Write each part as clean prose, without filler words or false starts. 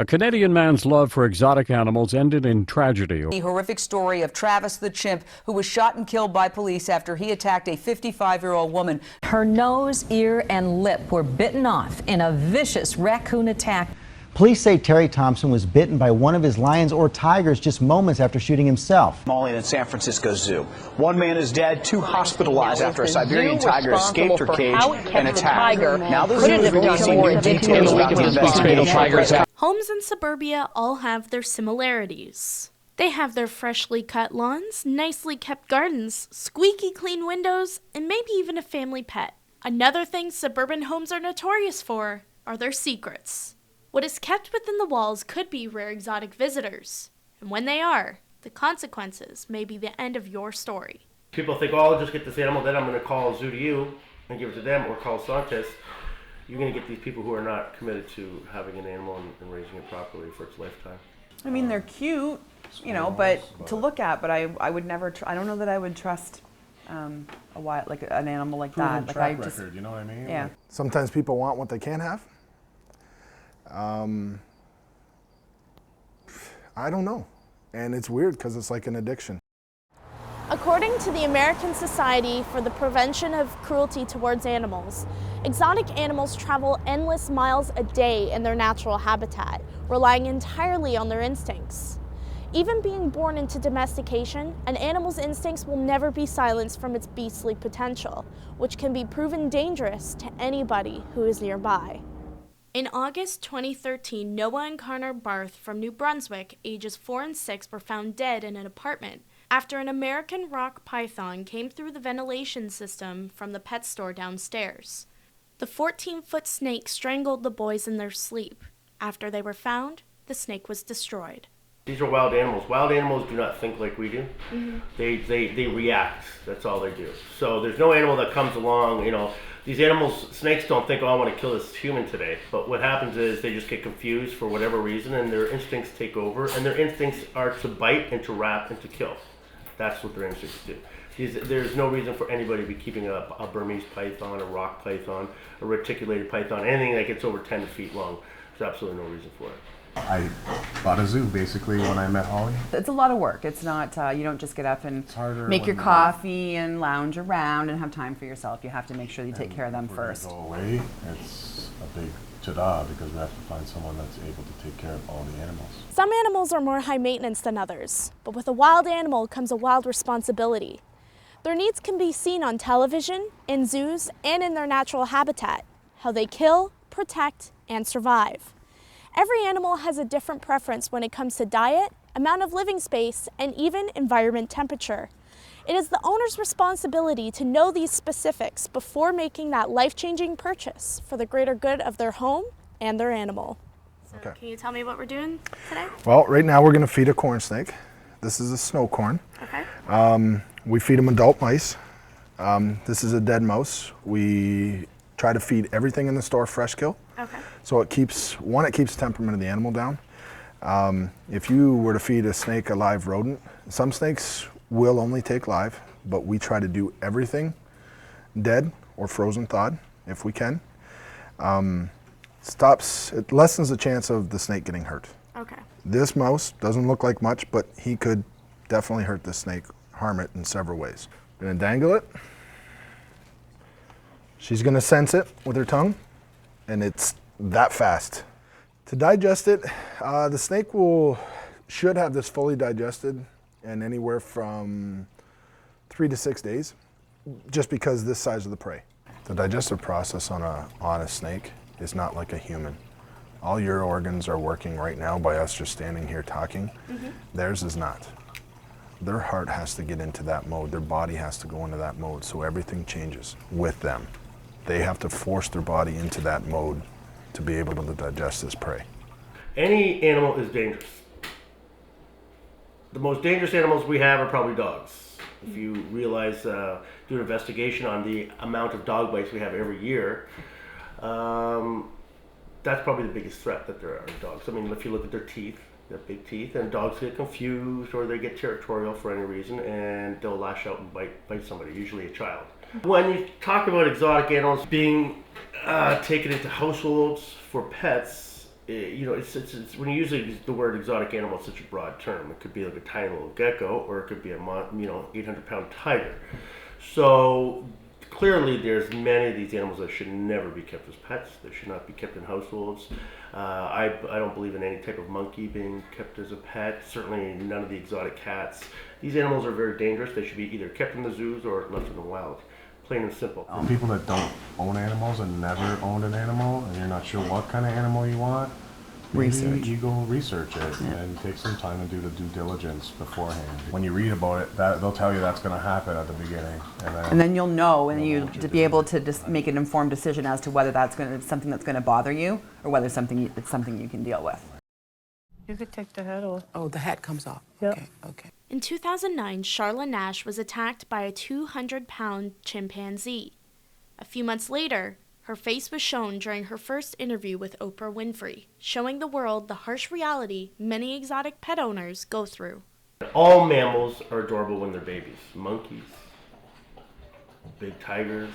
A Canadian man's love for exotic animals ended in tragedy. The horrific story of Travis the chimp, who was shot and killed by police after he attacked a 55-year-old woman. Her nose, ear, and lip were bitten off in a vicious raccoon attack. Police say Terry Thompson was bitten by one of his lions or tigers just moments after shooting himself. Mauling at San Francisco Zoo. One man is dead, two hospitalized after a Siberian tiger escaped her cage and attacked. Now the zoo is releasing new details about the investigation. Homes in suburbia all have their similarities. They have their freshly cut lawns, nicely kept gardens, squeaky clean windows, and maybe even a family pet. Another thing suburban homes are notorious for are their secrets. What is kept within the walls could be rare exotic visitors, and when they are, the consequences may be the end of your story. People think, oh, I'll just get this animal, then I'm going to call a zoo to you and give it to them, or call scientists. You're going to get these people who are not committed to having an animal and raising it properly for its lifetime. I mean, they're cute, you know, but to look at, but I would never, I don't know that I would trust a wild, like an animal like that. Like track record, you know what I mean? Yeah. Like, sometimes people want what they can't have. I don't know. And it's weird because it's like an addiction. According to the American Society for the Prevention of Cruelty Towards Animals, exotic animals travel endless miles a day in their natural habitat, relying entirely on their instincts. Even being born into domestication, an animal's instincts will never be silenced from its beastly potential, which can be proven dangerous to anybody who is nearby. In August 2013, Noah and Connor Barth from New Brunswick, ages 4 and 6, were found dead in an apartment after an American rock python came through the ventilation system from the pet store downstairs. The 14-foot snake strangled the boys in their sleep. After they were found, the snake was destroyed. These are wild animals. Wild animals do not think like we do. Mm-hmm. They react. That's all they do. So there's no animal that comes along, you know. These animals, snakes don't think, oh, I want to kill this human today. But what happens is they just get confused for whatever reason, and their instincts take over. And their instincts are to bite and to wrap and to kill. That's what their instincts do. There's no reason for anybody to be keeping a Burmese python, a rock python, a reticulated python, anything that gets over 10 feet long. There's absolutely no reason for it. I bought a zoo basically when I met Holly. It's a lot of work. It's not, you don't just get up and make your coffee and lounge around and have time for yourself. You have to make sure you take care of them first. Go away, it's a big ta-da because we have to find someone that's able to take care of all the animals. Some animals are more high maintenance than others, but with a wild animal comes a wild responsibility. Their needs can be seen on television, in zoos, and in their natural habitat, how they kill, protect, and survive. Every animal has a different preference when it comes to diet, amount of living space, and even environment temperature. It is the owner's responsibility to know these specifics before making that life-changing purchase for the greater good of their home and their animal. So okay. Can you tell me what we're doing today? Well, right now we're going to feed a corn snake. This is a snow corn. Okay. We feed them adult mice. This is a dead mouse. We try to feed everything in the store fresh kill. Okay. So it keeps the temperament of the animal down. If you were to feed a snake a live rodent, some snakes will only take live, but we try to do everything dead or frozen thawed if we can. It lessens the chance of the snake getting hurt. Okay. This mouse doesn't look like much, but he could definitely hurt the snake, harm it in several ways. I'm gonna dangle it. She's gonna sense it with her tongue, and it's that fast. To digest it, the snake should have this fully digested in anywhere from 3 to 6 days, just because this size of the prey. The digestive process on a snake is not like a human. All your organs are working right now by us just standing here talking. Mm-hmm. Theirs is not. Their heart has to get into that mode. Their body has to go into that mode, so everything changes with them. They have to force their body into that mode to be able to digest this prey. Any animal is dangerous. The most dangerous animals we have are probably dogs. If you realize, do an investigation on the amount of dog bites we have every year, that's probably the biggest threat that there are in dogs. I mean, if you look at their teeth, they have big teeth, and dogs get confused or they get territorial for any reason, and they'll lash out and bite somebody, usually a child. When you talk about exotic animals being taken into households for pets, you know, it's when you use the word exotic animal, it's such a broad term. It could be like a tiny little gecko, or it could be a 800-pound tiger. So clearly, there's many of these animals that should never be kept as pets. They should not be kept in households. I don't believe in any type of monkey being kept as a pet. Certainly none of the exotic cats. These animals are very dangerous. They should be either kept in the zoos or left in the wild. Plain and simple. People that don't own animals and never owned an animal, and you're not sure what kind of animal you want, you go research it and take some time and do the due diligence beforehand. When you read about it, they'll tell you that's going to happen at the beginning, and then you'll know, and you to be able to just make an informed decision as to whether that's something that's going to bother you, or whether it's something you can deal with. You could take the hat off. Oh, the hat comes off. Yep. Okay. In 2009, Charla Nash was attacked by a 200-pound chimpanzee. A few months later, her face was shown during her first interview with Oprah Winfrey, showing the world the harsh reality many exotic pet owners go through. All mammals are adorable when they're babies. Monkeys, big tigers,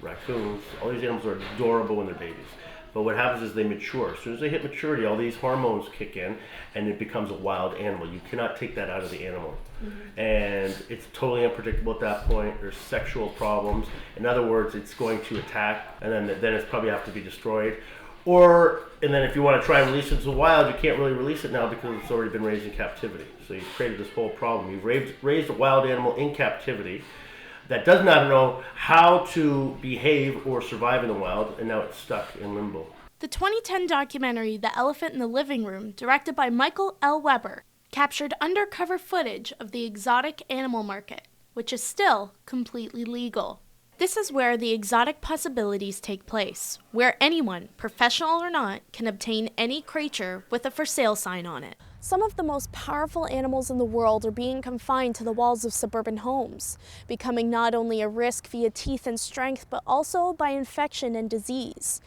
raccoons, all these animals are adorable when they're babies. But what happens is they mature. As soon as they hit maturity, all these hormones kick in and it becomes a wild animal. You cannot take that out of the animal. And it's totally unpredictable at that point. There's sexual problems. In other words, it's going to attack, and then it's probably have to be destroyed. And then if you want to try and release it to the wild, you can't really release it now because it's already been raised in captivity. So you've created this whole problem. You've raised a wild animal in captivity that does not know how to behave or survive in the wild, and now it's stuck in limbo. The 2010 documentary The Elephant in the Living Room, directed by Michael L. Weber, captured undercover footage of the exotic animal market, which is still completely legal. This is where the exotic possibilities take place, where anyone, professional or not, can obtain any creature with a for sale sign on it. Some of the most powerful animals in the world are being confined to the walls of suburban homes, becoming not only a risk via teeth and strength, but also by infection and disease.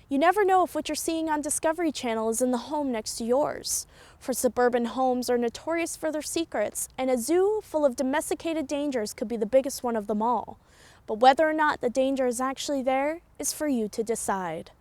You never know if what you're seeing on Discovery Channel is in the home next to yours. For suburban homes are notorious for their secrets, and a zoo full of domesticated dangers could be the biggest one of them all. But whether or not the danger is actually there is for you to decide.